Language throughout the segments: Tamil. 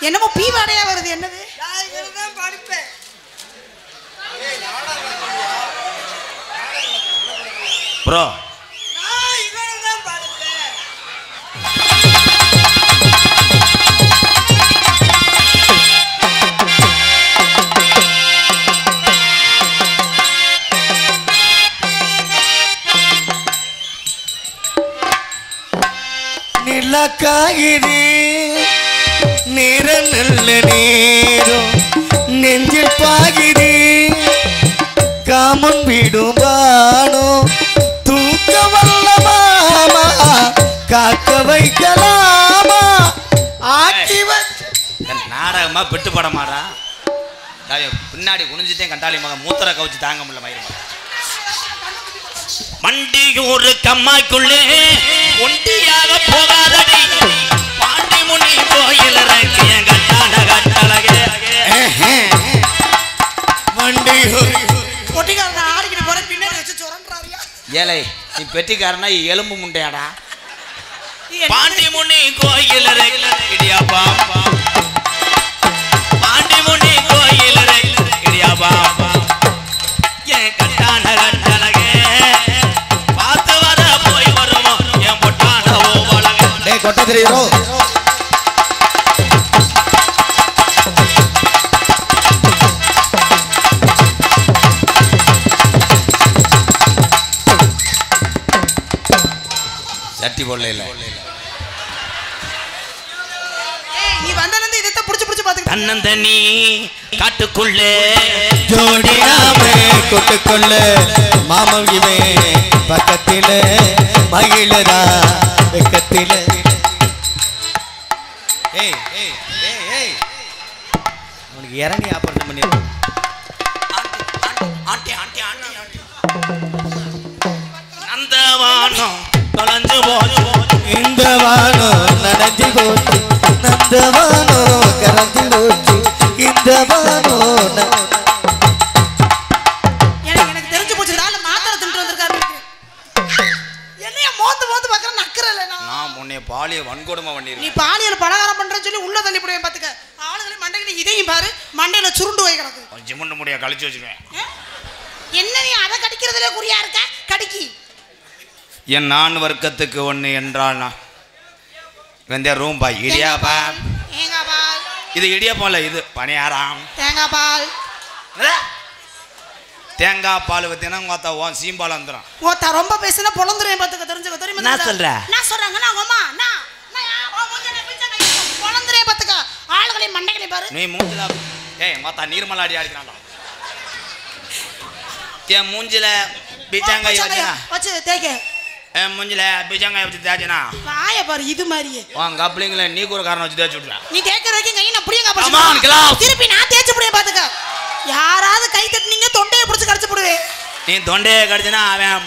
என்னமோ பீ வாடையா வருது என்னது படிப்பேன் ப்ரோ நிலக்காகிது நீர நல்ல நேரம் நெஞ்சில் பாகிது காமன் விடுவானோ தூக்க வல்ல மாமா காக்க வைக்கலாமா ஆக்கி நாடகமா பெட்டு படமாடா பின்னாடி குனிஞ்சிட்டேன் கண்டாளி மகன் மூத்தரை கவுச்சு தாங்க முடியல மயிரும் மண்டியூர் கம்மாய்க்குள்ளே ஒண்டியாக போகாதடி பாண்டி முனி கோயில் ஏலை நீ பெட்டிக்காரனா எலும்பு முண்டையாடா பாண்டி முனி கோயில் இடியாப்பா பாண்டி முனி கோயில் இடியாப்பா ஏன் கட்டான கட்டலகே பார்த்து வர போய் வருவோம் என் பொட்டான ஓவலக டேய் கொட்ட தெரியுறோ சட்டி போடல இல்ல நீ வந்தனந்து இதத்த புடிச்சு புடிச்சு பாத்துக்க தன்னந்தனி காட்டுக்குள்ளே ஜோடியாமே கொட்டுக்குள்ள மாமன் இவன் பக்கத்தில மகிழதா வெக்கத்தில ஏய் ஏய் ஏய் ஏய் உனக்கு இறங்கி ஆபரேஷன் பண்ணிருக்கோம் ஆண்டி ஆண்டி ஆண்டி ஆண்டி நந்தவானம் தொலைஞ்சு போச்சு இந்த வானம் நனைஞ்சு போச்சு நந்தவானம் கரைஞ்சு போச்சு இந்த வானம் எனக்கு தெரிஞ்சு போச்சு நாள மாத்திரை தின்று வந்திருக்காரு என்னைய மோந்து மோந்து பார்க்கற நக்கறல நான் உன்னை பாலிய வன்கொடுமை நீ பண்ணிருக்கேன் பாலியல் பலகாரம் பண்றேன்னு சொல்லி உள்ள தள்ளி போடுவேன் பாத்துக்க ஆளுகளை மண்டையில இதையும் பாரு மண்டையில சுருண்டு போய் கிடக்கு ஜிமுண்டு முடிய கழிச்சு வச்சுருவேன் என்ன நீ அதை கடிக்கிறதுல குறியா இருக்க கடிக்கி என் நான் வர்க்கத்துக்கு ஒன்று என்றால் நான் வெந்தே ரூம் பாய் இடியாப்பா தேங்காய் பால் இது இடியாப்பம்ல இது பணியாராம் தேங்காய் பால் தேங்காய் பால் வத்தீங்கன்னா உங்க அத்தா ஓன் சீம்பால் வந்துடும் ஓத்தா ரொம்ப பேசினா பொழந்துருவேன் பாத்துக்க தெரிஞ்சுக்க தெரியுமா நான் சொல்றேன் நான் சொல்றேங்க நான் அம்மா நான் பொழந்துருவேன் பாத்துக்க ஆளுகளை மண்டைகளை பாரு நீ மூஞ்சில ஏய் மாத்தா நீர்மலை அடி அடிக்கிறான்டா என் மூஞ்சில பிச்சாங்காய் வச்சு தேய்க்க என் மூஞ்சில பிச்சாங்காய் வச்சு தேய்ச்சினா வாய பாரு இது மாதிரியே உன் கப்ளிங்களை நீ கூட காரணம் வச்சு தேய்ச்சி விட்றேன் நீ தேய்க்கிற வரைக்கும் கை நான் புடியங்க Come on, class. திருப்பி நான் தேய்ச்சு புடிய பாத்துக்க யாராவது கை தட்டினீங்க தொண்டையை பிடிச்சு கடிச்சு போடுவேன் நீ தொண்டையை கடிச்சினா அவன்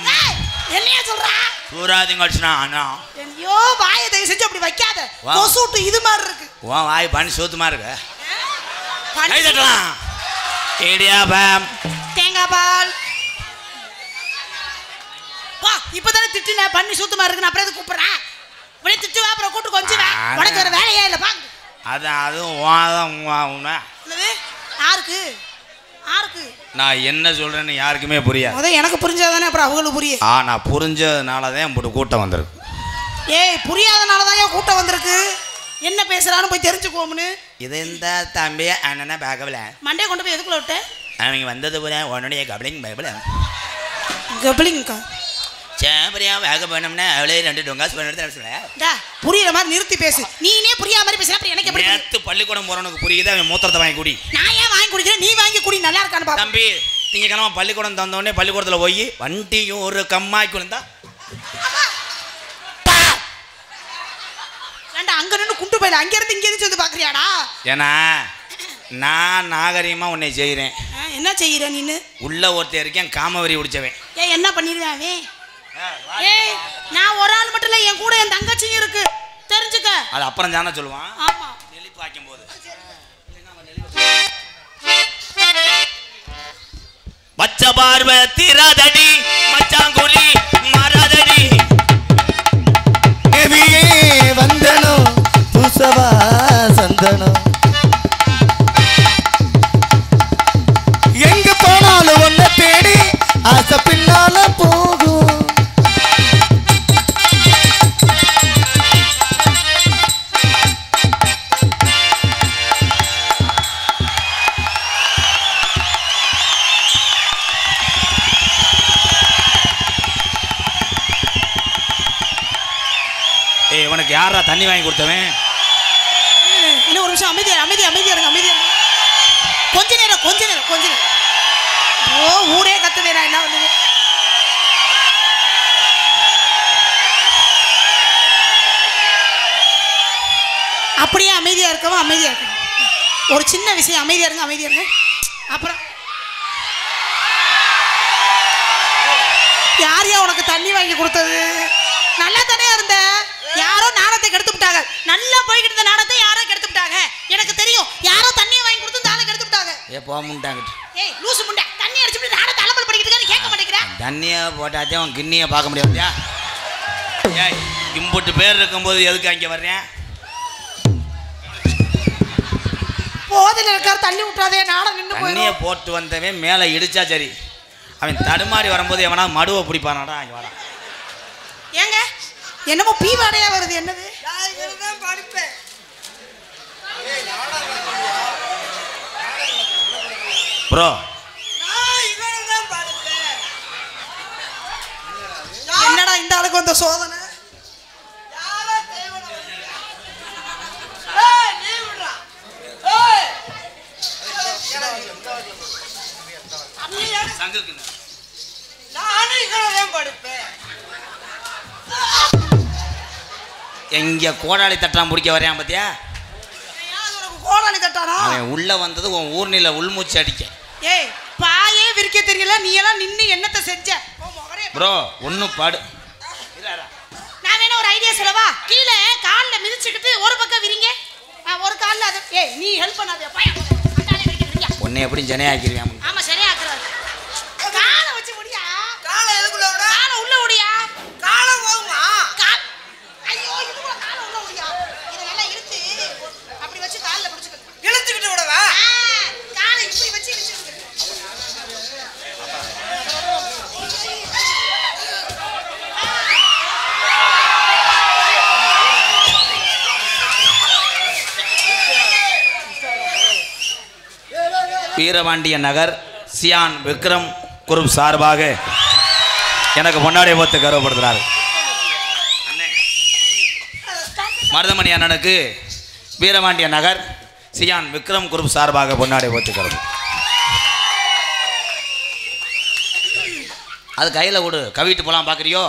என்னையா சொல்றா சூறாதையும் கடிச்சினா அண்ணா ஐயோ வாயை தயவு செஞ்சு அப்படி வைக்காத கொசுட்டு இது மாதிரி இருக்கு உன் வாய் பண்ணி சூத்துமா இருக்கு பண்ணி கை தட்டலாம் இடியாப்பம் தேங்காய் பால் வா இப்பதானே திட்டுன பண்ணி சூத்துமா இருக்கு நான் அப்புறம் எது கூப்பிடுறேன் இப்படியே திட்டுவா அப்புறம் கூட்டு கொஞ்சம் உனக்கு வேற வேலையே இல்லை பாங்க அதுவும் வாதம் என்னது யாருக்கு யாருக்கு நான் என்ன சொல்றேன்னு யாருக்குமே புரியாது முத எனக்கு புரிஞ்சாதானே அப்புறம் அவங்களுக்கு புரியும் நான் புரிஞ்சதுனால தான் போட்டு கூட்டம் வந்திருக்கு ஏய் புரியாதனால தான் ஏன் கூட்டம் வந்திருக்கு என்ன பேசுறான்னு போய் தெரிஞ்சுக்கோம்னு இது இந்த தம்பி அண்ணனை பார்க்கல மண்டே கொண்டு போய் எதுக்குள்ள விட்ட அவங்க வந்தது போல உன்னுடைய கபலிங் பைபிள் கபிலிங்கா சேம்பரியா வேக பண்ணோம்னா அவளே 2 டொங்காஸ் பண்ணிட்டு புரியுற மாதிரி நிறுத்தி பேசு நீனே புரியாத மாதிரி பேசுற அப்புறம் எனக்கு எப்படி நேத்து பள்ளிக்கூடம் போறவனுக்கு புரியுது அவன் மூத்திரத்தை வாங்கி குடி நான் ஏன் வாங்கி குடிக்கிறேன் நீ வாங்கி குடி நல்லா இருக்கான்னு பாப்பா தம்பி திங்கக்கிழமை பள்ளிக்கூடம் தந்த உடனே பள்ளிக்கூடத்துல போய் வண்டியும் ஒரு கம்மாய் குழந்தா ஏண்டா அங்க நின்னு குண்டு போயில அங்க இருந்து இங்க வந்து பாக்குறியாடா ஏன்னா நான் நாகரிகமா உன்னை செய்கிறேன் என்ன செய்யற நீனு உள்ள ஒருத்தர் இருக்கேன் காமவரி குடிச்சவன் ஏய் என்ன பண்ணிருவேன் அவன் ஏய் நான் ஒரு ஆள் மட்டும் இல்ல என் கூட என் தங்கச்சியும் இருக்கு தெரிஞ்சுக்க அது அப்புறம் தானே சொல்லுவான் ஆமா நெளிப்பு வைக்கும் போது பச்ச பார்வை தீராதடி மச்சாங்குழி மாறாதடி நபியே வந்தனோ பூசவா சந்தனம் தண்ணி வாங்கி கொடுத்தவன். இன்னும் ஒரு நிமிஷம் அமைதியா அமைதியா அமைதியா இருங்க அமைதியா இருங்க. கொஞ்ச நேரம் ஓ ஊரே கத்துதே நான் என்ன பண்ணுது. அப்படியே அமைதியா இருக்கவும் ஒரு சின்ன விஷயம் அமைதியா இருங்க. அப்புறம் யாரையா உனக்கு தண்ணி வாங்கி கொடுத்தது? நல்லா தானே இருந்த, யாரோ நாணத்தை கெடுத்து விட்டாங்க. நல்லா போய்கிட்டு இருந்த நாணத்தை யாரோ கெடுத்து விட்டாங்க. எனக்கு தெரியும், யாரோ தண்ணியை வாங்கி கொடுத்து தானே கெடுத்து விட்டாங்க. போமுண்டாங்க. ஏய் லூசு முண்டை, தண்ணி அடிச்சுட்டு நாணத்தை அலம்பல் பண்ணிக்கிட்டு இருக்க, கேட்க மாட்டேங்கிறேன். தண்ணியை போட்டாச்சே அவன் கிண்ணியை பார்க்க முடியாதுயா. ஏய் இம்புட்டு பேர் இருக்கும்போது எதுக்கு அங்கே வர்றேன்? போதில் இருக்கார் தள்ளி விட்டாதே, நாடம் நின்று போய். தண்ணியை போட்டு வந்தவன் மேலே இடிச்சா சரி, அவன் தடுமாறி வரும்போது எவனா மடுவை பிடிப்பானாடா. அங்கே வரான். ஏங்க என்னமோ பீ வாடையா வருது, என்னது? நான் படிப்பேன். ப்ரோ என்னடா இந்த ஆளுக்கு வந்த சோதனை? எங்க கோடாளி தட்டான் பிடிக்க வரையான் பாத்தியா? கோடாளி தட்டானா? அவன் உள்ள வந்தது உன் ஊர்நில உள்மூச்சு அடிக்க. ஏய் பாயே விரிக்க தெரியல, நீ எல்லாம் நின்னு என்னத்தை செஞ்ச? ப்ரோ ஒன்னும் பாடு. நான் வேணா ஒரு ஐடியா சொல்லவா? கீழே கால்ல மிதிச்சுக்கிட்டு ஒரு பக்கம் விரிங்க, ஒரு கால்ல அது. ஏய் நீ ஹெல்ப் பண்ணாதே பையா, அந்தாலே விரிங்க. உன்னை எப்படி ஜனையாக்கிடுவேன்? ஆமா சரியா ஆக்குறாரு. காலை வச்சு முடியா? காலை எதுக்குள்ள விட? காலை உள்ள முடியா? காலை போகுமா? கால் ஐயோ இதுக்குள்ள காலை உள்ள முடியா? இத நல்லா இழுத்து அப்படி வச்சு கால்ல பிடிச்சுக்க. இழுத்துக்கிட்டு விடவா? காலை இப்படி வச்சு இழுத்து. வீரபாண்டிய நகர் சியான் விக்ரம் குரூப் சார்பாக எனக்கு பொன்னாடை போத்து கௌரவப்படுத்துறாரு. மருதமணி அண்ணனுக்கு வீரபாண்டிய நகர் சியான் விக்ரம் குரூப் சார்பாக பொன்னாடை போத்து கௌரவம். அது கையில் கொடு, கவிட்டு போலாம் பார்க்குறியோ?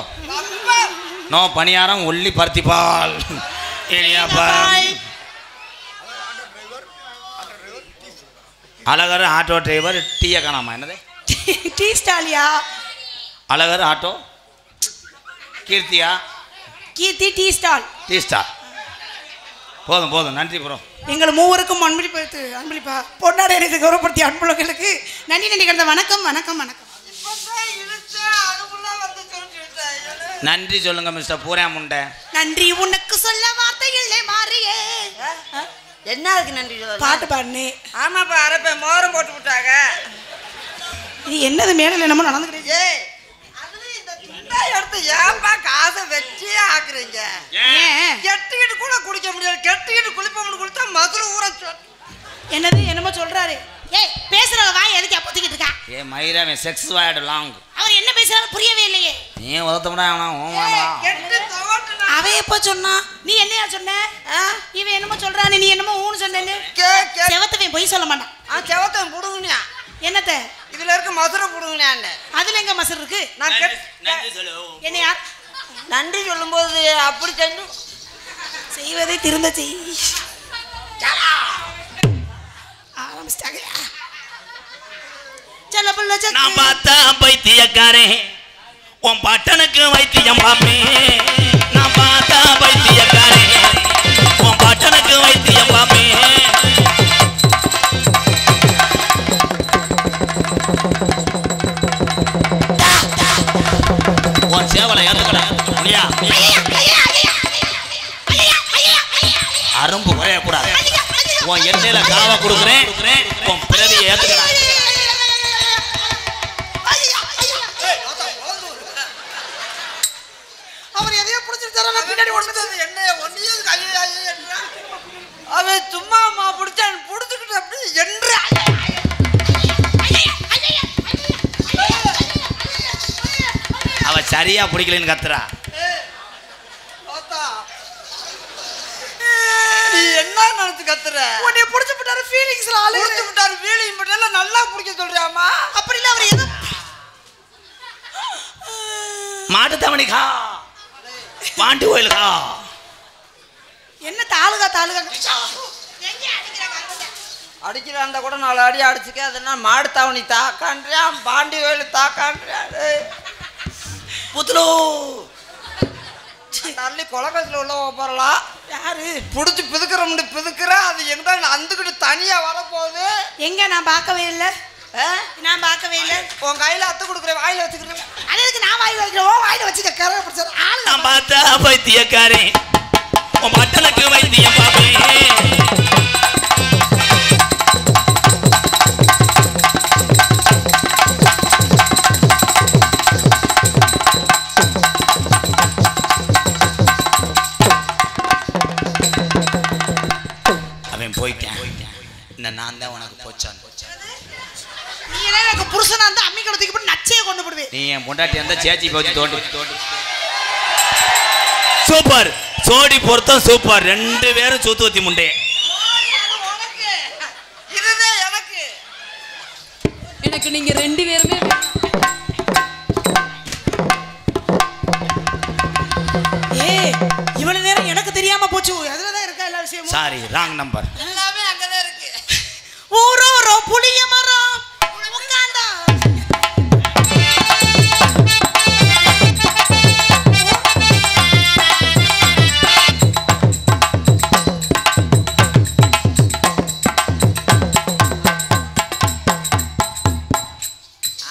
நோ பணியாரம் ஒல்லி பருத்திப்பால் இனியாப்பால். அழகர் ஆட்டோ டிரைவர் டீயை காணாமா? என்னது டீ ஸ்டாலியா? அழகர் ஆட்டோ கீர்த்தியா? கீர்த்தி டீ ஸ்டால். Tea star. போதும் நன்றி ப்ரோ. எங்கள் மூவருக்கும் அன்பளிப்பா பொன்னாடை எனக்கு கௌரவப்படுத்திய அன்புள்ளங்களுக்கு நன்றி கிடந்த வணக்கம். நன்றி சொல்லுங்க மிஸ்டர் பூரா முண்டை. நன்றி உனக்கு சொல்ல வார்த்தைகளே மாறியே. என்ன அதுக்கு நன்றி சொல்ல? பாட்டு பாடுனே. ஆமாப்பா, அரப்ப மோரம் போட்டு விட்டாங்க. இது என்னது மேடல என்னமோ நடந்துக்கிட்டே? ஏய் அது இந்த துண்டா எடுத்து ஏன்பா காசை வச்சே ஆக்குறீங்க? ஏன் கெட்டிக்கிட்டு கூட குடிக்க முடியாது, கெட்டிக்கிட்டு குளிப்போம்னு குளித்தா மதுரை ஊரை என்னது என்னமோ சொல்றாரு. ஏய் பேசுற வாய் எதுக்கு அப்பத்திக்கிட்டு இருக்கா? ஏ மயிராமே செக்ஸ் வாய்டு லாங். அவர் என்ன பேசுறாரு புரியவே இல்லையே. நீ உதத்தமுடா அவனா? கெட்டு தோட்டனா அவ எப்ப சொன்னா? நீ என்னையா சொன்ன? இவன் என்னமோ சொல்றானே, நீ என்னமோ ஊன்னு சொன்னேன்னு. செவத்தவன் பொய் சொல்ல மாட்டான். செவத்தன் புடுங்கனியா? என்னத்த? இதுல இருக்க மதுரை புடுங்கனியான்னு. அதுல எங்க மசர் இருக்கு? நான் நன்றி சொல்லு. என்ன யார் நன்றி சொல்லும்போது அப்படி செஞ்சு செய்வதை திருந்த செய். ஆரம்பிச்சிட்டாங்க. செல்ல புள்ள நான் பார்த்தா பைத்தியக்காரே, உன் பட்டனுக்கு வைத்தியம் பாப்பேன். நான் பார்த்தா பைத்தியக்காரே, உன் பட்டனுக்கு வைத்தியம் பாப்பேன். உன் சேவலை ஏத்துக்கடா முடியா? அரும்பு குறையக்கூடாது. உன் எண்ணெயில காவா கொடுக்குறேன், உன் பிறவியை ஏத்துக்கடா. அவர் எதையோ புடிச்சிருச்சாரா? நான் பின்னாடி ஓடுனது என்ன ஒன்னியும் கையை அவன் சும்மா பிடிச்சான், புடிச்சுக்கிட்டு அப்படி என்று அவ சரியா பிடிக்கலன்னு கத்துறா. இல்லம்மா. அப்படி இல்ல அவர் எது மாட்டு தவணிக்கா பாண்டி கோயிலுக்கா என்ன தாலுகா தாலுகா அடிக்கிறாண்ட கூட 4 அடி அடிச்சுக்க. அதுனா மாடு தாவணி தாக்கான்றியான், பாண்டி கோயில் தாக்கான்றியான். புத்துலோ தள்ளி கொலக்கத்தில் உள்ள போறலாம். யாரு புடிச்சு பிதுக்குறோம்னு பிதுக்குற. அது எங்க அந்துக்கிட்டு தனியா வரப்போகுது. எங்க நான் பார்க்கவே இல்லை. நான் பார்க்கவே இல்லை. உன் கையில அத்து கொடுக்குறேன், வாயில வச்சுக்கிறேன். அது எதுக்கு நான் வாயில வைக்கிறோம்? வாயில வச்சுக்க கரை பிடிச்சது ஆளு. நான் பார்த்தா பைத்தியக்காரே உன் மட்டனுக்கு வைத்தியம் பாப்பேன். அவன் போயிட்டான். இந்த நான் தான் உனக்கு போச்சான். நீ எல்லாம் எனக்கு புருஷனா இருந்தா அம்மி கடத்துக்கு போட்டு நச்சையை கொண்டு போடுவேன். நீ என் பொண்டாட்டி இருந்தா சேச்சி போச்சு தோண்டி சூப்பர் சோடி பொருத்தம் சூப்பர். 2 பேரும் சூத்துவத்தி முண்டே. இதுதான் எனக்கு. எனக்கு நீங்க 2 பேருமே இவ்வளவு நேரம் எனக்கு தெரியாம போச்சு. அதுலதான் இருக்கா எல்லா விஷயமும். Sorry wrong number. எல்லாமே அங்கதான் இருக்கு. ஊரோரோ புளிய மரம் உட்கார்ந்தா.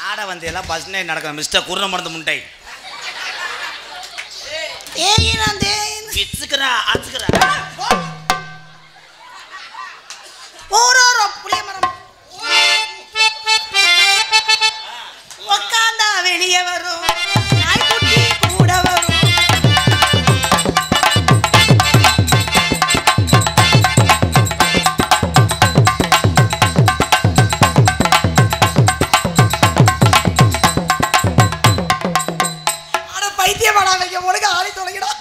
ஆட வந்து எல்லாம் ஃபர்ஸ்ட் நைட் நடக்கும் மிஸ்டர் குருண மருந்து முண்டை. ஏய் நான் பிச்சுக்கறா ஆச்சுக்கறா. ஊரோரோ புளிய மரம் உட்கார்ந்தா வெளியே வரும் நாய்க்குட்டி கூட வரும். ஆனா பைத்தியம் படாதீங்க, ஒழுங்கா ஆளி தொலைங்கடா.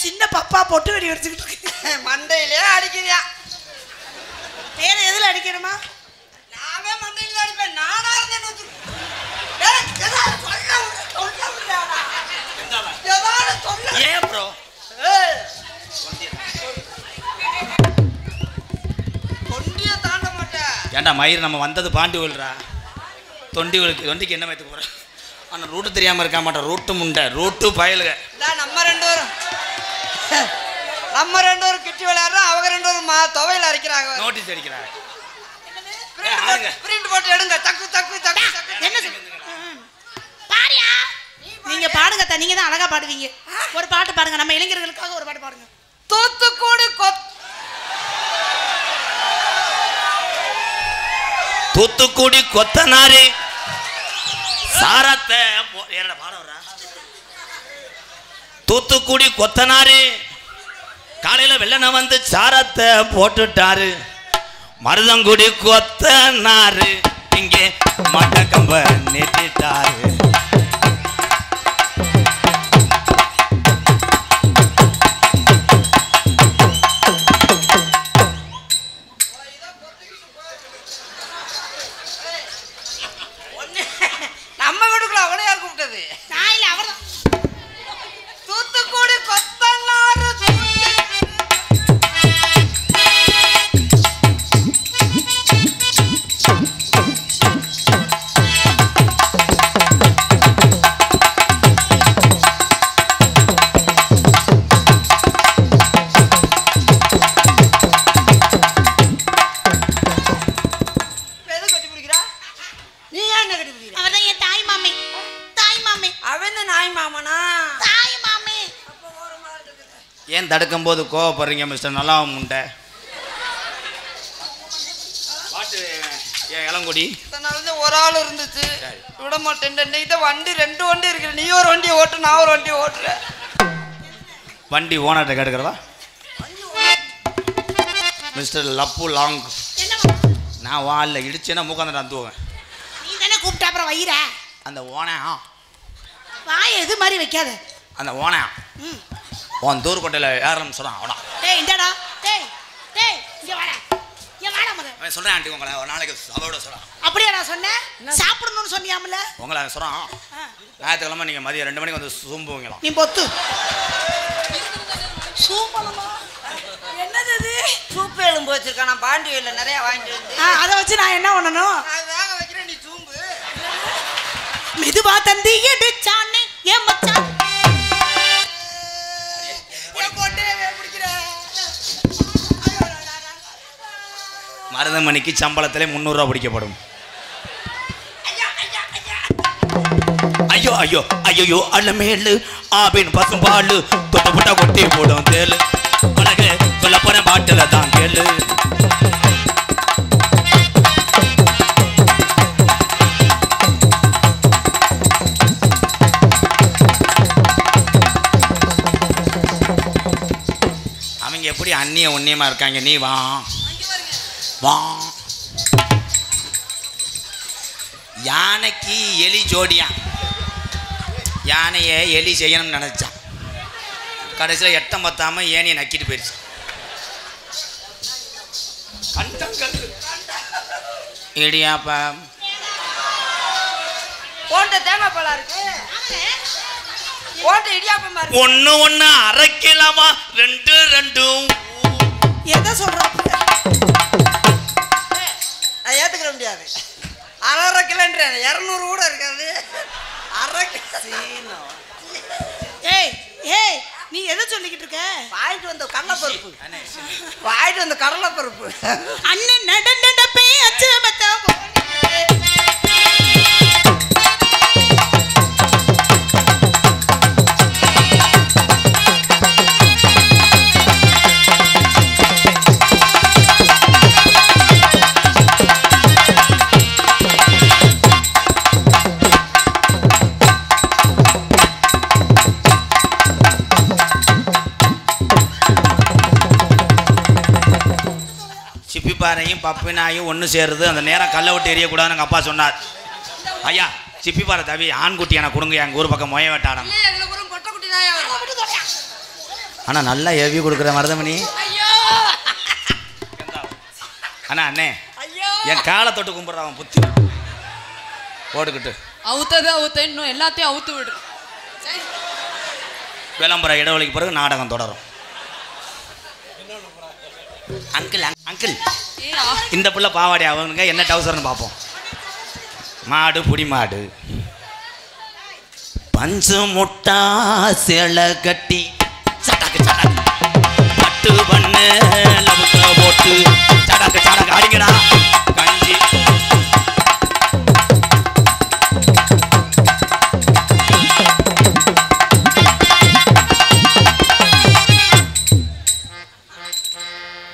சின்ன பப்பா பொட்டு வெடி வச்சுக்கிட்டு இருக்கு. மண்டையிலே அடிக்கிறியா? வேற எதுல அடிக்கணுமா? நானே மண்டையில அடிப்பேன். நானா இருந்தேன்னு ஏன் ப்ரோ கொண்டிய தாண்ட மாட்டேன். ஏன்டா மயிர் நம்ம வந்தது பாண்டி கோயில்ரா. தொண்டிக்கு என்ன வைத்துக்க போகிறேன். ஆனால் ரூட்டு தெரியாமல் இருக்க மாட்டேன். ரூட்டு முண்டை ரூட்டு பயலுக. நம்ம 2 பேரும் கிட்டி விளையாடுறோம். அவங்க 2 பேரும் துவையில அரைக்கிறாங்க. நோட்டீஸ் அடிக்கிறாங்க. பிரிண்ட் போட்டு எடுங்க. தக்கு தக்கு தக்கு தக்கு. என்ன பாரியா? நீங்க பாடுங்க. நீங்க தான் அழகா பாடுவீங்க. ஒரு பாட்டு பாடுங்க. நம்ம இளைஞர்களுக்காக ஒரு பாட்டு பாடுங்க. தூத்துக்குடி கொத்தனாரி சாரத்தை ஏறட பாடவரா. தூத்துக்குடி கொத்தனாரி காலையில வெள்ளன வந்து சாரத்தை போட்டுட்டாரு. மருதங்குடி கொத்தனாரு இங்கே மட்டக்கம்ப நெட்டிட்டாரு. நம்ம வீட்டுக்குள்ள அவளை யார் கூப்பிட்டது? நான் இல்ல அவர்தான். தூத்துக்குடி கொத்தனாரு ஏன் தடுக்கும் போது கோவப்படுறீங்க மிஸ்டர் நல்லா முண்டை? பாட்டு ஏன் இளங்குடி ஒரு ஆள் இருந்துச்சு விட மாட்டேன். வண்டி 2 வண்டி இருக்கு. நீ ஒரு வண்டி ஓட்டு, நான் ஒரு வண்டி ஓட்டுறேன். வண்டி ஓனர்கிட்ட கேட்டுக்கிறவா மிஸ்டர் லப்பு லாங். நான் வாலில் இடிச்சேன்னா மூக்காந்த அந்துவேன். நீ தானே கூப்பிட்ட அப்புறம் வயிற அந்த ஓனா வாய் எது மாதிரி வைக்காத. அந்த ஓனா உன் தூர்கோட்டையில் ஏறணும்னு சொன்னான் அவனா. டேய் இந்தடா. டேய் டேய் இங்க வாடா. இங்க வாடா மகன். அவன் சொல்றேன் ஆண்டி உங்களை ஒரு நாளைக்கு அவரோட சொல்றான். அப்படியே நான் சொன்னேன் சாப்பிடணும்னு சொன்னியாமல உங்களை அவன் சொல்றான் ஞாயிற்றுக்கிழமை நீங்க மதியம் 2 மணிக்கு வந்து சூம்புவீங்களாம். நீ பொத்து சூம்பலமா என்னது இது சூப்பு எலும்பு வச்சிருக்கான் நான் பாண்டி வயல்ல நிறைய வாங்கிட்டு வந்து அதை வச்சு நான் என்ன பண்ணணும் நான் வேக வைக்கிறேன் நீ சூம்பு மெதுவா தந்தி எடுச்சானே ஏன் மச்சான் மருதமணிக்கு சம்பளத்திலே 300 ரூபா பிடிக்கப்படும். ஐயோ ஐயோ ஐயோ அலமேலு ஆபின் பசும்பாலு தொட்டு புட்டா கொட்டி போடும் தேலு உனக்கு சொல்ல போற பாட்டுல தான் கேளு. அவங்க எப்படி அந்நிய உன்னியமா இருக்காங்க. நீ வா வா. யானைக்கு எலி ஜோடியா யானையை எலி செய்யணும்னு நினைச்சான். கடைசியில் எட்டம் பத்தாம ஏனியை நக்கிட்டு போயிடுச்சு. இடியாப்பா போட்ட தேங்காய் பழம் இருக்கு போட்ட இடியாப்பமா இருக்கு. ஒண்ணு அரைக்கலாமா 2 எதை சொல்றான் நான் ஏத்துக்கிற முடியாது. 1/2 கிலோன்ற 200 கூட இருக்காது. 1/2 கிலோ ஏய் ஏய் நீ எதை சொல்லிக்கிட்டு இருக்க வாங்கிட்டு வந்த கடலைப்பருப்பு வாங்கிட்டு வந்த கடலைப்பருப்பு அண்ணன் நடப்பே அச்சமத்த சிப்பிப்பாறையும் பப்பினாயும் ஒன்று சேருது. அந்த நேரம் கல்லை விட்டு எரியக்கூடாதுன்னு எங்கள் அப்பா சொன்னார். ஐயா சிப்பிப்பாறை தவி ஆண்குட்டி எனக்கு கொடுங்க எங்கள் ஊர் பக்கம் மொய வெட்டாடம். ஆனால் நல்லா எவி கொடுக்குற மருதமணி. அண்ணா அண்ணே என் காலை தொட்டு கும்பிட்ற அவன் புத்தி போட்டுக்கிட்டு அவுத்த இன்னும் எல்லாத்தையும் அவுத்து விடு. விளம்பர இடைவெளிக்கு பிறகு நாடகம் தொடரும். அங்கிள் அங்கிள் இந்த பிள்ளை பாவாடி அவங்க என்ன டவுசர்னு பார்ப்போம். மாடு புடி மாடு பஞ்சு முட்டா சேலை கட்டி சட்டாக்கு சட்டாக்கு பட்டு பண்ணு லவுக்க போட்டு சடாக்கு சடாக்கு அடிங்கடா கஞ்சி.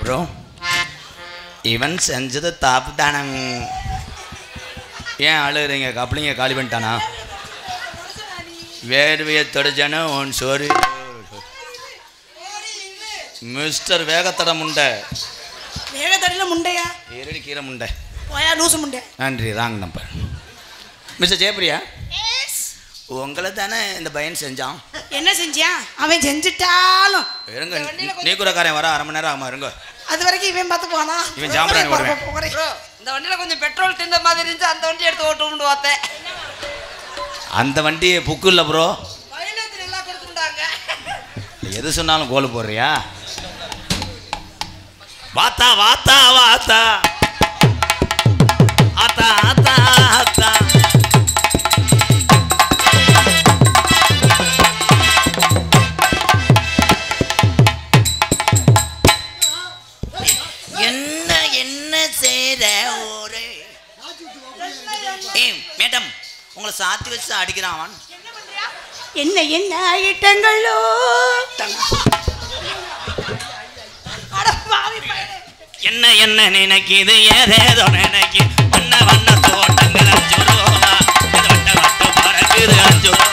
ப்ரோ இவன் செஞ்சது தாப்பு தானங். ஏன் அழுகுறீங்க? கப்ளிங்க காலி பண்ணிட்டானா? வேர்வையை தொடச்சன ஒன் சோறு மிஸ்டர் வேகத்தட முண்டை வேகத்தடியில முண்டையா எரடி கீரை முண்டை போயா லூசு முண்டை. நன்றி ராங் நம்பர். மிஸ்டர் ஜெயபிரியா உங்களை தானே இந்த பையன் செஞ்சான். என்ன செஞ்சியா? அவன் செஞ்சுட்டாலும் இருங்க நீ கூடக்காரன் வர 1/2 மணி நேரம் ஆகுமா இருங்க. அது வரைக்கும் இவன் பார்த்து போனா இவன் சாம்பிராணி ஓடுவேன். ப்ரோ இந்த வண்டியில கொஞ்சம் பெட்ரோல் திந்த மாதிரி இருந்துச்சு அந்த வண்டி எடுத்து ஓட்டும்னு பார்த்தேன். அந்த வண்டி புக்கு இல்லை ப்ரோ. பயணத்தில் எல்லாம் கொடுத்துட்டாங்க. எது சொன்னாலும் கோல் போடுறியா? வாத்தா வாத்தா வாத்தா ஆத்தா ஆத்தா ஆத்தா என்ன என்ன செய்ற ஒரு மேடம் உங்களை சாத்தி வச்சு அடிக்கிறான் அவன். என்ன என்ன ஐட்டங்களோ என்ன என்ன நினைக்குது ஏதேதோ நினைக்கு வண்ண வண்ண தோட்டங்கள் 5 ரூபா வட்ட வட்ட பறக்குது 5 ரூபா.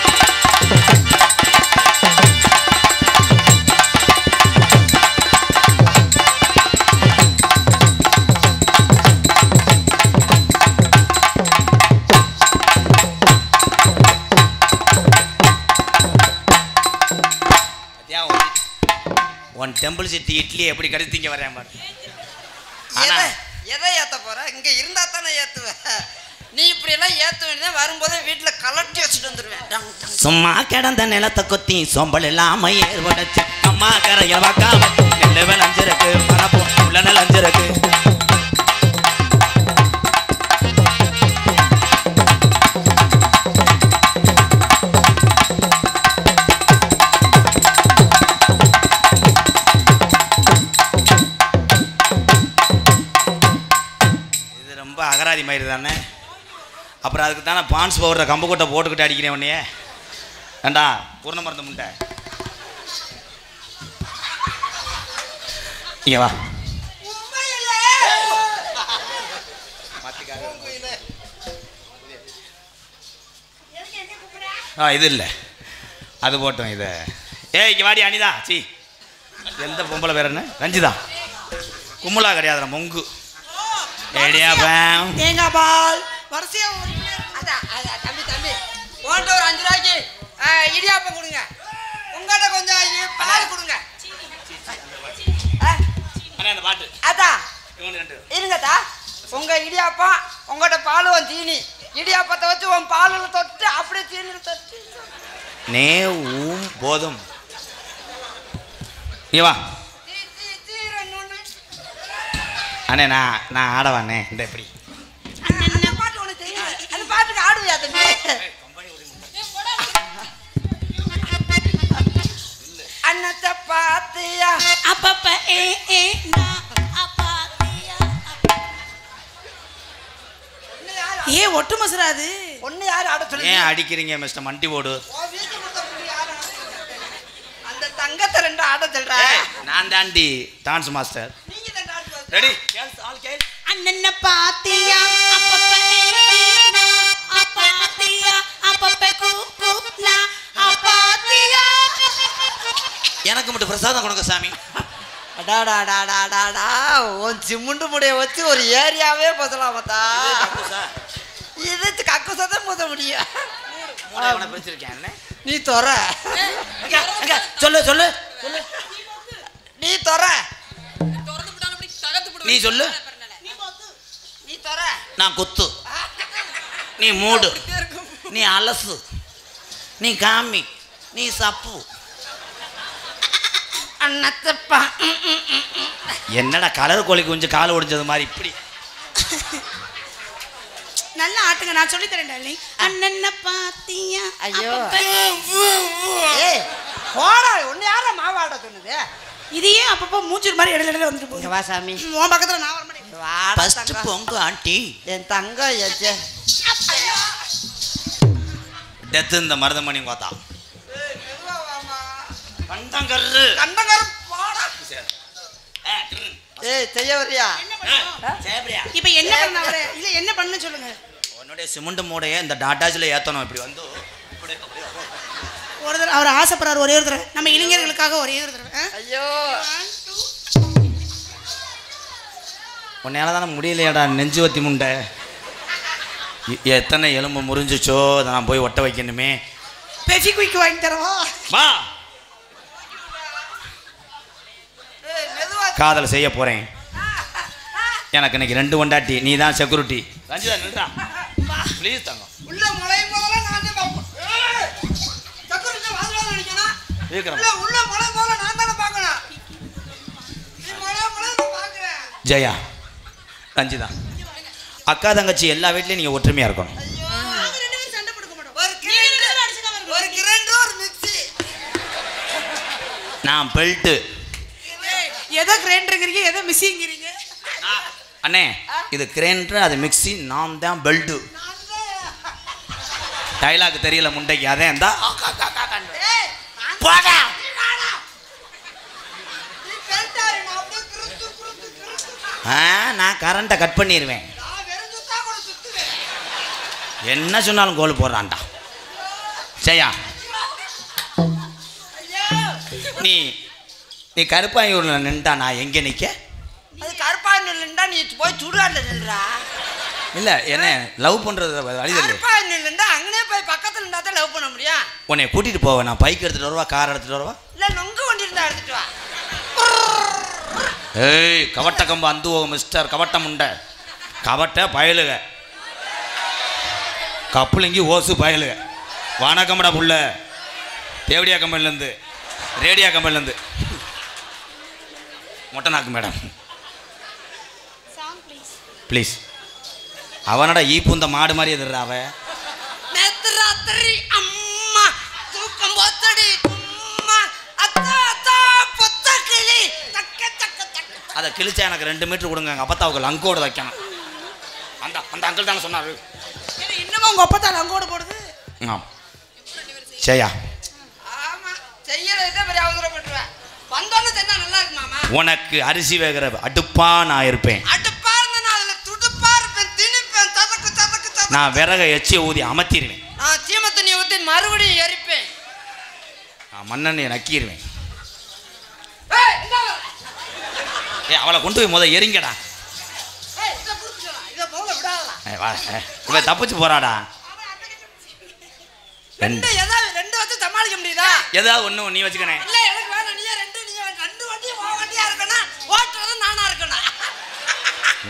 ஒன் டெம்பிள் சிட்டி இட்லி எப்படி கடித்தீங்க வரேன் பாரு. ஆனா எதை ஏத்த போற? இங்க இருந்தா தானே ஏத்துவேன். நீ இப்படி எல்லாம் ஏத்த வேண்டியதான், வரும்போதே வீட்டுல கலட்டி வச்சுட்டு வந்துருவேன். சும்மா கிடந்த நிலத்தை கொத்தி சோம்பல் இல்லாம ஏற்படுச்சு அம்மா கரைய வாக்காம நெல்லு விளைஞ்சிருக்கு மரப்போ உள்ள நிலஞ்சிருக்கு. இது ரொம்ப அகராதி மாதிரி தானே. அப்புறம் அதுக்கு தானே பான்ஸ் பவுடரை கம்பு கொட்டை போட்டுக்கிட்டு அடிக்கிறேன் உன்னையே. ஏண்டா பூர்ண மருந்து முண்டை இங்கே வா. இது இல்லை அது போட்டோம் இதை. இங்கே வாடி அனிதா. சி எந்த பொம்பளை பேர் என்ன? ரஞ்சிதா. கும்பலா கிடையாதுடா மொங்கு. ஏடியா பேம் தேங்காய் பால் வரிசையா தம்பி தம்பி போன்ற ஒரு 5 ரூபாய்க்கு இடியாப்பம் கொடுங்க. உங்கள்கிட்ட கொஞ்சம் பால் கொடுங்க. அந்த பாட்டு அதா இருங்கதா. உங்க இடியாப்பம் உங்கள்கிட்ட பாலும் தீனி. இடியாப்பத்தை வச்சு உன் பாலில் தொட்டு அப்படியே தீனி தொட்டு நே ஊம் போதும். இங்க வா அண்ணே. நான் ஆடவாண்ணே. இந்த எப்படி பாட்டு உனக்கு தெரியும்? அந்த பாட்டுக்கு ஆடுவியா தம்பி? அண்ணத்தை பாத்தியா அப்பப்ப ஏ ஒட்டு மசுரா அது ஒண்ணு யாரு ஆட சொல்லு? ஏன் அடிக்கிறீங்க மிஸ்டர் மண்டி போடு? அந்த தங்கத்தை 2 ஆட சொல்ற. நான் தாண்டி டான்ஸ் மாஸ்டர். நீங்க தான் டான்ஸ் ரெடி? அண்ணன பாத்தியா அப்பப்ப அப்பாத்தியா அப்பப்ப கூக்குனா அப்பாத்தியா. எனக்கு மட்டும் பிரசாதம் கொடுங்க சாமி. அடாடாடாடாடா உன் சிமுண்டு முடிய வச்சு ஒரு ஏரியாவே பசலாமத்தா. இது கக்கு சதம் போத முடியும். நீ தொற சொல்லு சொல்லு நீ தொற நீ சொல்லு. நீ தொற நான் குத்து. நீ மூடு. நீ அலசு. நீ காமி. நீ சப்பு. அண்ணத்தப்பா என்னடா கலர் கோழி கொஞ்சம் கால் ஒடிஞ்சது மாதிரி இப்படி நல்லா ஆட்டுங்க. நான் சொல்லி தரேன் டார்லிங். அண்ணன பாத்தியா ஐயோ ஏய் போடா. ஒன்னு யார மாவாட சொன்னது? இதையே அப்பப்போ மூச்சூர் மாதிரி இடையில வந்துட்டு போகுது. வா சாமி. உன் பக்கத்துல நான் வர மாட்டேன். ஃபர்ஸ்ட் பொங்க ஆண்டி. என் தங்கம் எச்சே டெத் இந்த மருதமணி கோத்தா கண்டங்கரு கண்டங்கரு போடா. ஏய் செய்ய வரியா? இப்ப என்ன பண்ண அவரே? இல்ல என்ன பண்ணு சொல்லுங்க. உன்னுடைய சிமெண்ட் மூடையை இந்த டாட்டாஜில் ஏற்றணும். இப்படி வந்து ஒரு தடவை அவர் ஆசைப்படுறாரு. ஒரே ஒரு தடவை நம்ம இளைஞர்களுக்காக ஒரே ஒரு தடவை. ஐயோ உன்னையால தானே முடியலையாடா நெஞ்சு வத்தி முண்டை. எத்தனை எலும்பு முறிஞ்சிச்சோ அதை நான் போய் ஒட்ட வைக்கணுமே. பெஃபி குயிக் வாங்கி தரவா? வா காதல் செய்ய போறேன். எனக்கு இன்னைக்கு 2 கொண்டாட்டி. நீ தான் செக்யூரிட்டி. ரஞ்சிதா நில்றா ப்ளீஸ் தங்கம். உள்ள முளையும் போதெல்லாம் நான் தான் பாப்பேன். செக்யூரிட்டி வாதுல நிக்கணும். கேக்குறேன். உள்ள முளையும் போதெல்லாம் நான் தான பார்க்கணும். நீ முளையும் பாக்குற. ஜெயா ரஞ்சிதா அக்கா தங்கச்சி எல்லா வீட்லயும் நீங்க ஒற்றுமையா இருக்கணும். நாங்க ரெண்டு பேரும் சண்டை போடுக்க மாட்டோம். ஒரு கிரைண்டர் ஒரு கிரைண்டர் ஒரு மிக்ஸி. நான் பெல்ட். எதை கிரைண்டர்ங்கறீங்க எதை மிக்ஸிங்கறீங்க? அண்ணே இது கிரைண்டர் அது மிக்ஸி நான் தான் பெல்ட். டைலாக் தெரியல முண்டைக்கு. அதே இருந்தா ஏய் போடா. நீ பெல்டாரி நான் அப்படியே குறுத்து. நான் கரண்ட்டை கட் பண்ணிடுவேன். நான் வெறும் சுத்தா கூட சுத்துவேன். என்ன சொன்னாலும் கோல் போடுறான்டா. சரியா நீ நீ கருப்பாயூர்ல நின்றா நான் எங்க நிக்க? அது கருப்பா நில்லுண்டா நீ போய் சுடுகாட்ல நில்றா. இல்ல என்ன லவ் பண்றது வழி தெரியல. கருப்பா நில்லுண்டா அங்கனே போய் பக்கத்துல இருந்தா தான் லவ் பண்ண முடியும். உன்னை கூட்டிட்டு போவேன். நான் பைக் எடுத்துட்டு வருவா, கார் எடுத்துட்டு வருவா. இல்ல நொங்கு வண்டி இருந்தா எடுத்துட்டு வா. ஏய் கவட்ட கம்பு அந்துவோ மிஸ்டர் கவட்டம் உண்ட கவட்ட பயலுக கப்புலிங்கி ஓசு பயலுக வணக்கம்டா புள்ள தேவடியா கம்பெனிலேருந்து ரேடியா கம்பெனிலேருந்து மொட்டை நாக்கு மேடம் ப்ளீஸ் அவனடா ஈப்புந்த மாடு மாதிரி எதிர்றா அவ நேத்து ராத்திரி அம்மா தூக்கம் போத்தடி அம்மா அத்தா அத்தா பொத்த கிளி தக்க தக்க தக்க அதை கிழிச்சா எனக்கு 2 மீட்டர் கொடுங்க எங்கள் அப்பத்தாவுக்கு லங்கோடு வைக்கணும் அந்த அந்த அங்கிள் தானே சொன்னார் இன்னமும் உங்க அப்பா தான் அங்கோட போடுது செய்யா ஆமா செய்யறதே பெரிய அவசரப்பட்டுவேன் வந்தோன்னு செஞ்சா நல்லா இருக்கு மாமா உனக்கு அரிசி வேகிற அடுப்பா நான் இருப்பேன் அடுப்பா இருந்தா அதுல துடுப்பா இருப்பேன் திணிப்பேன் ததக்கு ததக்கு ததக்கு நான் விறகை எச்சி ஊதி அமர்த்திடுவேன் நான் சீம தண்ணி ஊத்தி மறுபடியும் எரிப்பேன் நான் மண்ணெண்ணெயை நக்கிடுவேன் ஏய் இங்க வா ஏ அவளை கொண்டு போய் முத எரிங்கடா ஏய் இத புடிச்சடா இத போல விடாதடா இவன் தப்பிச்சு போறாடா ரெண்டு வச்சு சமாளிக்க முடியுதா ஏதாவது ஒன்று நீ வச்சுக்கணே இல்ல எனக்கு வேணாம் நீ ரெண்டு வண்டியும் உன் வண்டியா இருக்கணும் ஓட்டுறது நானா இருக்கணும்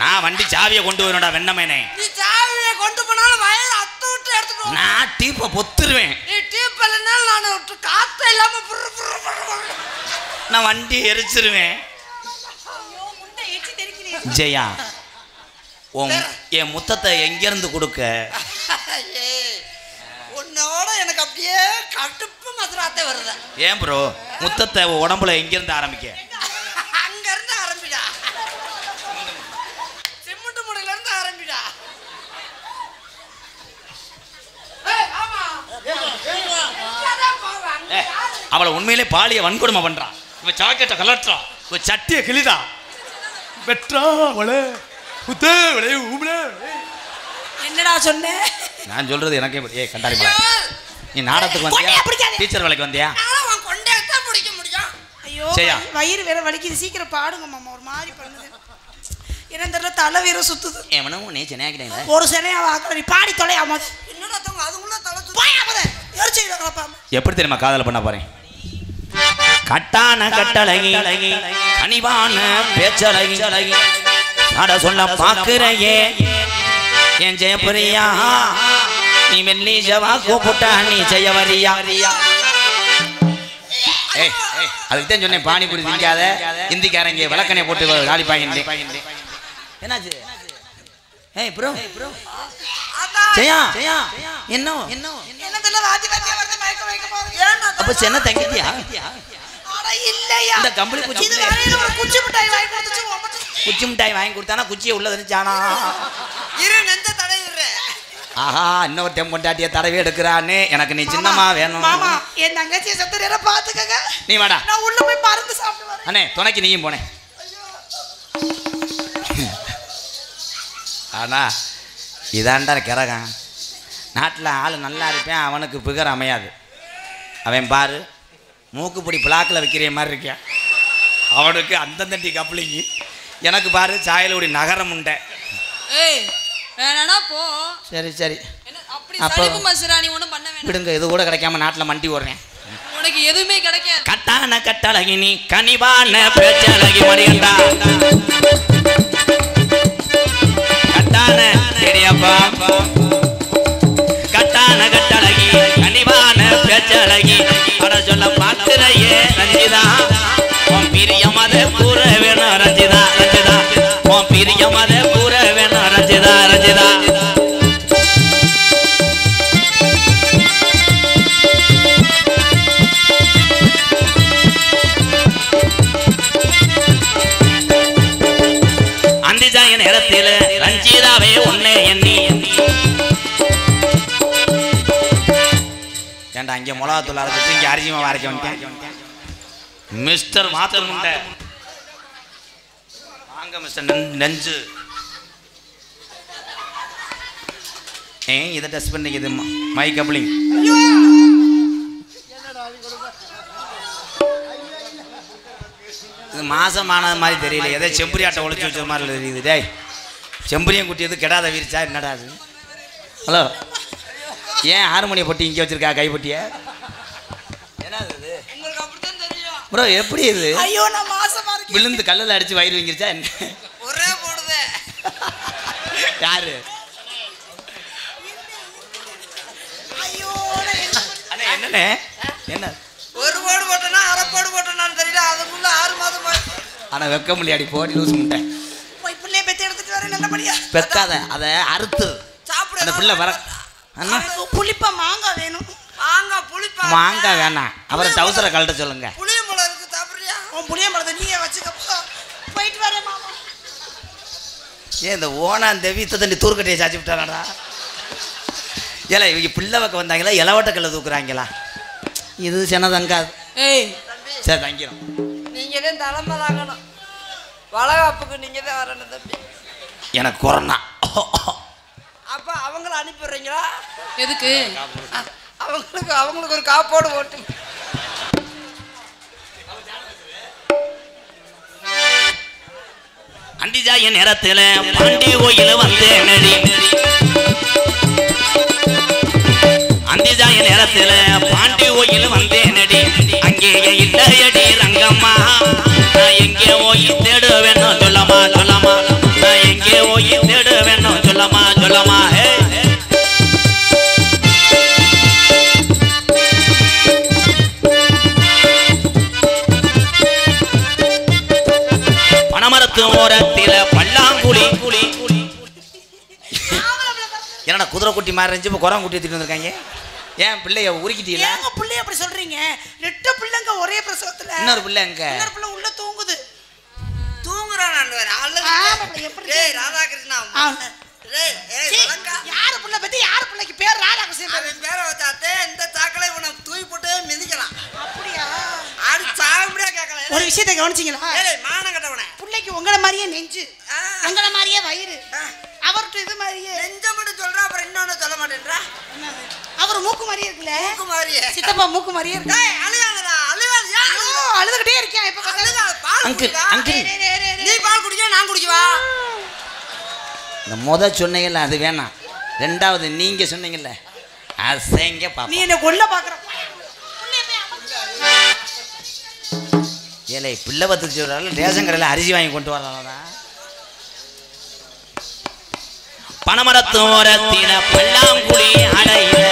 நான் வண்டி சாவியை கொண்டு வரணும்டா வெண்ணமேனே நீ சாவியை கொண்டு போனாலும் வயல அத்து விட்டு எடுத்துட்டு நான் டீப்பை பொத்துருவேன் நீ டீப்பல்னாலும் நான் விட்டு காத்து இல்லாம புரு புரு புரு நான் வண்டி எரிச்சிருவேன் ஜெயா என் முத்தத்தை எங்கேருந்து கொடுக்க உன்னோட எனக்கு அப்படியே கடுப்பு மதுராத்தே வருது ஏன் ப்ரோ முத்தத்தை உடம்புல எங்கேருந்து ஆரம்பிக்க அங்க இருந்து ஆரம்பிடா சிமெண்ட் முடையில இருந்து ஆரம்பிடா அவளை உண்மையிலே பாலிய வன்கொடுமை பண்றான் இவ சாக்கெட்டை கலட்டுறா இவ சட்டியை கிளிதா வெற்றா அவளே குத்தே அவளே ஊமலே என்னடா சொன்ன நான் சொல்றது எனக்கே ஏய் கண்டாரி நீ நாடகத்துக்கு வந்தியா டீச்சர் வேலைக்கு வந்தியா பிடிக்க முடியும் ஐயோ செய்யா. வயிறு வேற வலிக்குது சீக்கிரம் பாடுங்க மாமா ஒரு மாதிரி பண்ணுது என்ன தெரியல தலை வேற சுத்துது எவனும் நீ சென்னையாக்கிட்டீங்களா ஒரு சனையா வாக்கல நீ பாடி தொலையாம என்னடா தங்க அதுக்குள்ள தலை போயாமத எரிச்சு வைக்கலப்பா எப்படி தெரியுமா காதல பண்ண போறேன் கட்டான கட்டழகி கனிவான பேச்சழகி அட சொல்ல பாக்குறையே என் ஜெயபிரியா நீ மெல்லி ஜவா கூப்பிட்டா நீ செய்ய வரியா ஏய் அதுக்கு தான் சொன்னேன் பானிபூரி திங்காத இந்திக்காரங்க விளக்கணை போட்டு காலி பாயிண்டேன் என்னாச்சு ஏய் ப்ரோ ஜெயா என்ன என்ன தெரியல வாதி வாதியா வந்து மயக்க போகுது ஏன்னா அப்ப சென்னை தங்கிட்டியா அட இல்லையா இந்த கம்பளி குச்சி இது வரையில ஒரு குச்சி மிட்டாய் வாங்கி கொடுத்துச்சு உமட்டு குச்சி மிட்டாய் வாங்கி கொடுத்தானா குச்சியை உள்ள தெரிஞ்சானா இரு நெஞ்ச தடையிடுற ஆஹா இன்னொரு டைம் கொண்டாட்டிய தடவை எடுக்கிறானே எனக்கு நீ சின்னமா வேணும் மாமா என் தங்கச்சியை சத்துறேன பாத்துக்கங்க நீ வாடா நான் உள்ள போய் மருந்து சாப்பிட்டு வரேன் அண்ணே துணைக்கு நீயும் போனேன் ஆனா இதாண்டா கிரகம் நாட்டில் ஆள் நல்லா இருப்பேன் அவனுக்கு பிகர் அமையாது அவன் பாரு மூக்குப்பிடி பிளாக்கில் வைக்கிற மாதிரி இருக்கான் அவனுக்கு அந்தந்தண்டி கப்ளிங்கி எனக்கு பாரு சாயலோடி நகரம் உண்டை ஏய் வேணானா போ சரி சரி என்ன அப்படி அப்போ- சலிப்பு மசுரா நீ ஒண்ணும் பண்ண வேணாம் விடுங்க இது கூட கிடைக்காம நாட்டில் மண்டி ஓடுறேன் உனக்கு எதுவுமே கிடைக்காது கட்டான கட்டழகி நீ கனிவான பேச்சழகி மணியண்டா கட்டான சரியாப்பா கட்டான கட்டழகி கனிவான பேச்சழகி அட சொல்ல பாக்குறையே ரஞ்சிதா உன் பிரியமத கூற வேணும் ரஞ்சிதா ரஞ்சிதா உன் பிரியமத கூற வேணும் ரஞ்சிதா ரஞ்சிதா அந்திஜாய நேரத்தில் ரஞ்சிதாவே ஒன்னே எண்ணி ஏண்டா இங்கே மிளகாத்தூள் அரைச்சி இங்கே அரிசிமா அரைக்க வந்துட்டேன் மிஸ்டர் மாத்தல் முண்டை வாங்க மிஸ்டர் நெஞ்சு ஏன் இதை டெஸ்ட் பண்ணிங்க இது மை கப்ளிங் இது மாசமானது மாதிரி தெரியல எதோ செம்பரியாட்டை ஒழிச்சு வச்ச மாதிரி தெரியுது டேய் செம்பரியம் குட்டியது கெடாத வீரிச்சா என்னடா அது ஹலோ ஏன் ஹார்மோனிய பொட்டி இங்கே வச்சிருக்கா கைப்பட்டிய என்னது இது உங்களுக்கு அப்படித்தான் தெரியும் ப்ரோ எப்படி இது ஐயோ நான் மாசமா இருக்கேன் விழுந்து கல்லில் அடிச்சு வயிறு வைங்கிருச்சா என்ன? ஒரே போடுதே. யாரு? ஐயோ அண்ணே என்னண்ணே என்ன? ஒரு போடு போட்டனா அரை போடு போட்டனான்னு தெரியல. அதுக்குள்ள 6 மாதம் ஆனால் வெக்க முடியாடி போடி லூஸ் முட்டை போய் பிள்ளைய பெத்து எடுத்துட்டு வர நல்லபடியா பெக்காத அதை அறுத்து சாப்பிட அந்த பிள்ளை வர அண்ணா புளிப்பா மாங்காய் வேணும். மாங்காய் புளிப்பா. மாங்காய் வேணாம். அவரை டவுசரை கழட்ட சொல்லுங்க. புளியம்பழம் இருக்கு சாப்பிடுறியா? உன் புளியம்பழத்தை நீயே வச்சுக்கப்போ. போயிட்டு வரேன் மாமா. ஏன் இந்த ஓனாந்தேவி தண்ணி தூர்க்கட்டையை சாச்சி விட்டாடா? ஏல இவங்க பிள்ளை வைக்க வந்தாங்களா இலவட்ட கல்லை தூக்குறாங்களா? இது சின்னதங்காது. ஏய் சரி தங்கிறோம். நீங்க தான் தலைமை தாங்கணும். வளகாப்புக்கு நீங்க தான் வரணும் தம்பி. எனக்கு கொரோனா. அப்ப அவங்கள அனுப்பிடுறீங்களா? எதுக்கு? அவங்களுக்கு ஒரு காப்போடு போட்டு. அண்டிஜாய நேரத்தில் பாண்டி கோயில் வந்தேன். அந்திஜாய நேரத்தில் பாண்டி கோயில் வந்தேன். அங்கேயே இல்லையடி ரங்கம்மா. நான் எங்கே போய் தேடு வேணும் சொல்லமா சொல்லமா. நான் எங்கே போய் தேடு வேணும் சொல்லமா சொல்லமா. பனமரத்து ஓரத்தில பல்லாங்குழி குழி. என்னடா குதிரை குட்டி மாதிரி இருந்துச்சு இப்போ குரம் குட்டி எடுத்துட்டு வந்திருக்காங்க. ஏன் பிள்ளைய உருக்கிட்டீங்களா? ஏங்க பிள்ளைய அப்படி சொல்றீங்க? 2 பிள்ளைங்க ஒரே பிரசவத்துல. இன்னொரு பிள்ளை எங்க? இன்னொரு பிள்ளை உள்ள தூங்குது. தூங்குறான் எப்படி? டேய் ராதாகிருஷ்ணா. டேய் சீ, வணக்கா. யாரு பிள்ளை பத்தி யாரு பிள்ளைக்கு பேர் ராதாகிருஷ்ணன்? அவன் பேரை வச்சாத்தே இந்த சாக்கலை உன தூக்கி போட்டு மிதிக்கலாம். அப்படியா? ஆடி சாப்பிடியா கேட்கல. ஒரு விஷயத்தை கவனிச்சீங்களா? ஏய் மானம் கட்டவனே. பிள்ளைக்கு உங்கள மாதிரியே நெஞ்சு, ஆ. உங்கள மாதிரியே வயிறு, அவர்கிட்ட இது மாதிரியே. நெஞ்ச மட்டும் சொல்றா அப்புறம் இன்னொன்னு சொல்ல மாட்டேன்றா. அவர் மூக்கு மாதிரியே இருக்குல்ல? மூக்கு மாதிரியே. சித்தப்பா மூக்கு மாதிரியே இருக்கு. டேய் அழுகாதடா அழுகாதயா. ஐயோ, அழுதுகிட்டே இருக்கேன் இப்ப பார்த்தாலும். அழுகாத பால் அங்கிள் குடிடா. அங்கிள் நீ பால் குடிக்க நான் குடிக்கவா? இந்த சொன்னீங்கல்ல அது வேணாம். ரெண்டாவது நீங்க சொன்னீங்கல்ல அசைங்க நீ பாப்போம். என்ன கொல்ல பாக்குற. ஏலே பிள்ளை பத்துக்கு சொல்றாரு ரேஷன் கடையில் அரிசி வாங்கி கொண்டு வரலாம். பனமரத்து ஓரத்தில பல்லாங்குழி அடையில.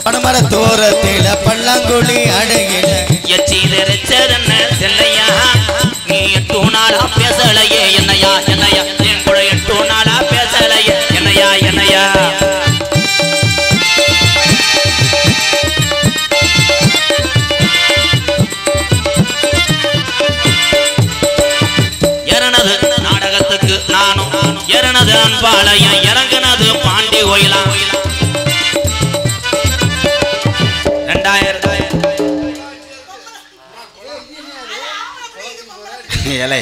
பனமரத்தோரத்தில பல்லாங்குழி அடையில. எச்சியில் எரிச்சதென்ன செல்லையா? நீ 8 நாளா பேசலையே என்னையா என்னையா? என் கூட 8 நாளா பேசலையே என்னையா என்னையா? இறனது நாடகத்துக்கு நானும் இறனது அன்பாளையம் இறங்குனது பாண்டி கோயிலா. 2000 ஏலே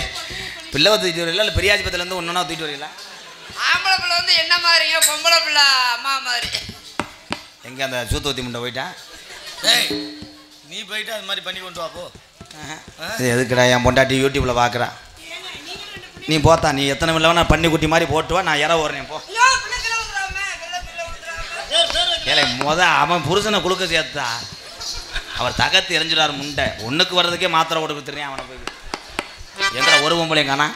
பிள்ளை தூக்கிட்டு வரீங்களா இல்லை பெரியாஜிபத்திலேருந்து ஒன்றா தூக்கிட்டு வரீங்களா? ஆம்பளை பிள்ளை வந்து என்ன மாதிரிங்க, பொம்பளை பிள்ளை அம்மா மாதிரி. எங்கே அந்த சூத்தூத்தி முண்டை போயிட்டான்? ஏய் நீ போயிட்டு அது மாதிரி பண்ணி கொண்டு வா போ. இது எதுக்குடா என் பொண்டாட்டி யூடியூப்பில் பார்க்குறா? நீ போத்தா, நீ எத்தனை மில்லவனா பண்ணி குட்டி மாதிரி போட்டுவா, நான் இற ஓடுறேன் போ. ஏலே அவன் புருஷனை குளுக்க சேர்த்தா அவர் தகத்து எரிஞ்சிடாரு முண்டை. ஒன்றுக்கு வர்றதுக்கே மாத்திரை கொடுக்க தெரியும் அவனை போய். எங்கடா ஒரு பொம்பளை காணா?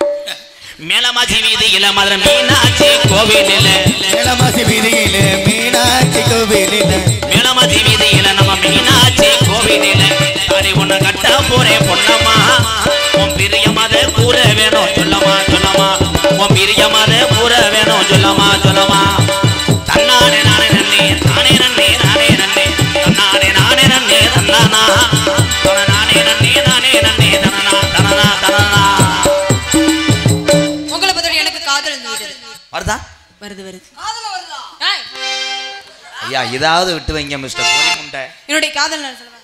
மேலமாசி வீதியில மதுரை மீனாட்சி கோவிலில். மேலமாசி வீதியில மீனாட்சி கோவிலில். மேலமாசி வீதியில நம்ம மீனாட்சி கோவிலில். தாடி ஒண்ணு கட்ட போறேன் பொன்னம்மா. உன் பிரியமத கூற வேணும் சொல்லமா சொல்லமா. உன் பிரியமத கூற வேணும் சொல்லமா சொல்லமா. தன்னானே நானே நன்னே நானே நன்னே நானே நன்னே தன்னானே நானே நன்னே தன்னானா நானே நன்னே நானே நன்னே தனனா தனனா தனனா. உங்களை பத்தி எனக்கு காதல் வருதா? வருது வருது. ஏய், ஐயா இதாவது விட்டு வைங்க மிஸ்டர் பொறி முண்டை. என்னுடைய காதல் நான் சொல்லுவேன்.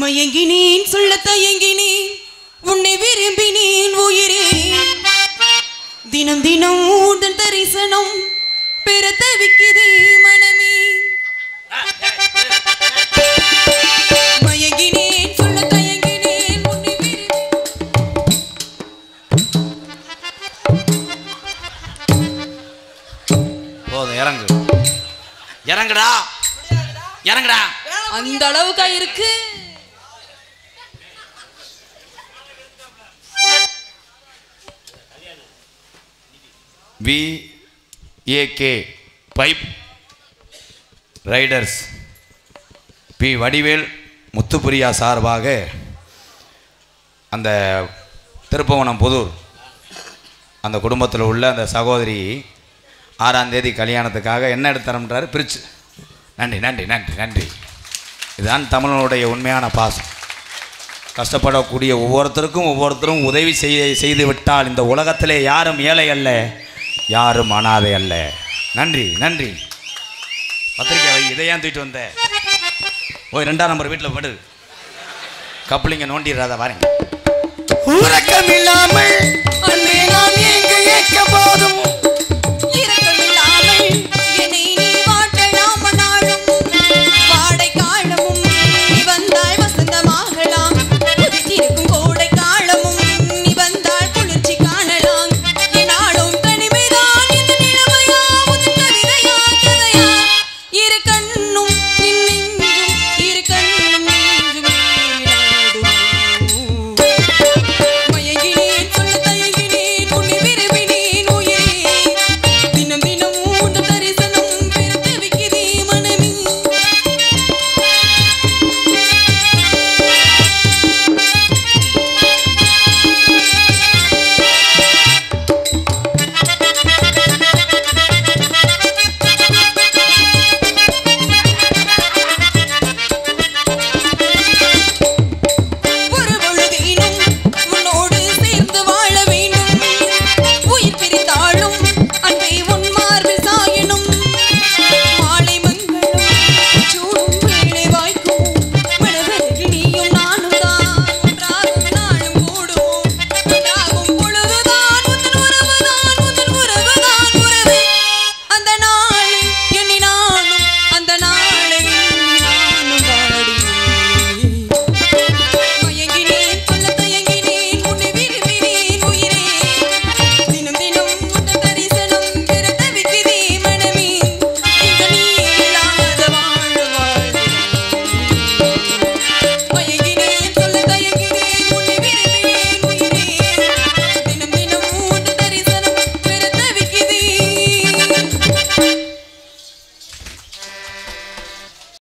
மயங்கினேன் சொல்ல தயங்கினேன் உன்னை விரும்பினேன் உயிரே. தினம் தினம் உடன் தரிசனம் பெற தவிக்குதே மனமே. மயங்கினேன் சொல்ல தயங்கினேன் உன்னை போதும் இறங்கு. இறங்குடா இறங்குடா. அந்த அளவுக்கா இருக்கு? VAK pipe riders P Vadivel Muthupriya சார்பாக அந்த திருப்பவனம் புதூர் அந்த குடும்பத்தில் உள்ள அந்த சகோதரி 6ஆம் தேதி கல்யாணத்துக்காக என்ன எடுத்துறோம்ன்றாரு பிரிச்சு. நன்றி நன்றி நன்றி நன்றி. இதுதான் தமிழனுடைய உண்மையான பாசம். கஷ்டப்படக்கூடிய ஒவ்வொருத்தரும் உதவி செய்து விட்டால் இந்த உலகத்திலே யாரும் ஏழை அல்ல, யாரும் அனாதை அல்ல. நன்றி நன்றி. பத்திரிக்கை வை. இதை ஏன் தூக்கிட்டு வந்த? ஓய் 2ஆம் நம்பர் வீட்டில் படு. கப்பலிங்க நோண்டிடுறாத பாருங்க. உறக்கமில்லாமல் அன்பே நாம் எங்கு ஏக்க போதும் இரக்கமில்லாமல் என்னை நீ வாட்டலாம் நாளும் வாடை காலமும் நீ வந்தாய் வசந்தமாகலாம் குதித்திருக்கும் கோடை காலமும் நீ வந்தாய் குளிர்ச்சி காணலாம் என்னாலும் தனிமைதான் இந்த நிலைமையா உன் கவிதையா கதையா இரு கண்